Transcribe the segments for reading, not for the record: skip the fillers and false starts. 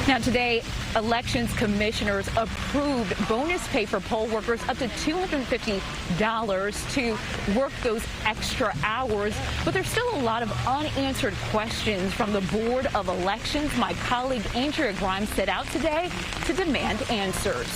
Now today, elections commissioners approved bonus pay for poll workers up to $250 to work those extra hours. But there's still a lot of unanswered questions from the Board of Elections. My colleague Andrea Grymes set out today to demand answers.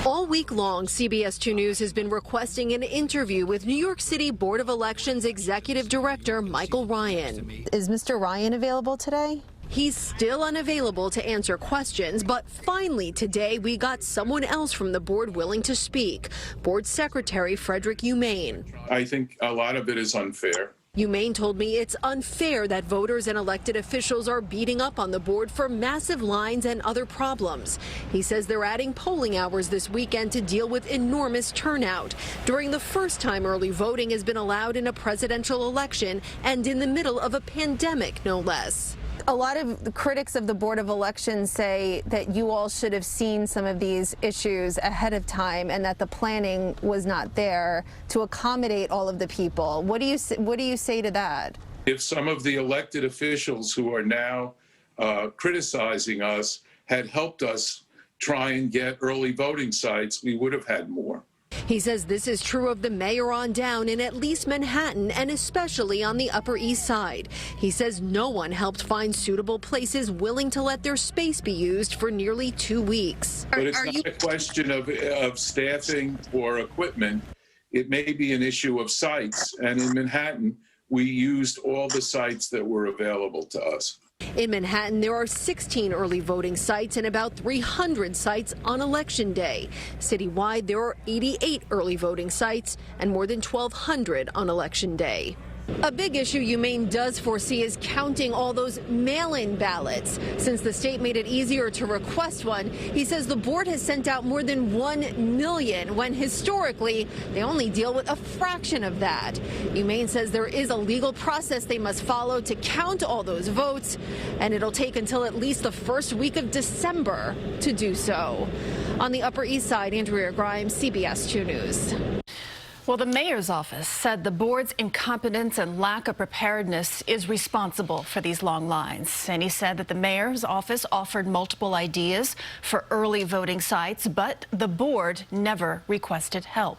All week long, CBS 2 News has been requesting an interview with New York City Board of Elections Executive Director Michael Ryan. Is Mr. Ryan available today? He's still unavailable to answer questions, but finally today we got someone else from the board willing to speak. Board Secretary Frederick Humane. I think a lot of it is unfair. Humane told me it's unfair that voters and elected officials are beating up on the board for massive lines and other problems. He says they're adding polling hours this weekend to deal with enormous turnout during the first time early voting has been allowed in a presidential election and in the middle of a pandemic, no less. A lot of the critics of the Board of Elections say that you all should have seen some of these issues ahead of time and that the planning was not there to accommodate all of the people. What do you say to that? If some of the elected officials who are now criticizing us had helped us try and get early voting sites, we would have had more. He says this is true of the mayor on down in at least Manhattan and especially on the Upper East Side. He says no one helped find suitable places willing to let their space be used for nearly 2 weeks. But it's not a question of staffing or equipment. It may be an issue of sites. And in Manhattan, we used all the sites that were available to us. In Manhattan, there are 16 early voting sites and about 300 sites on Election Day. Citywide, there are 88 early voting sites and more than 1,200 on Election Day. A big issue Humane does foresee is counting all those mail-in ballots. Since the state made it easier to request one, he says the board has sent out more than 1 million, when historically they only deal with a fraction of that. Humane says there is a legal process they must follow to count all those votes, and it'll take until at least the first week of December to do so. On the Upper East Side, Andrea Grymes, CBS 2 News. Well, the mayor's office said the board's incompetence and lack of preparedness is responsible for these long lines. And he said that the mayor's office offered multiple ideas for early voting sites, but the board never requested help.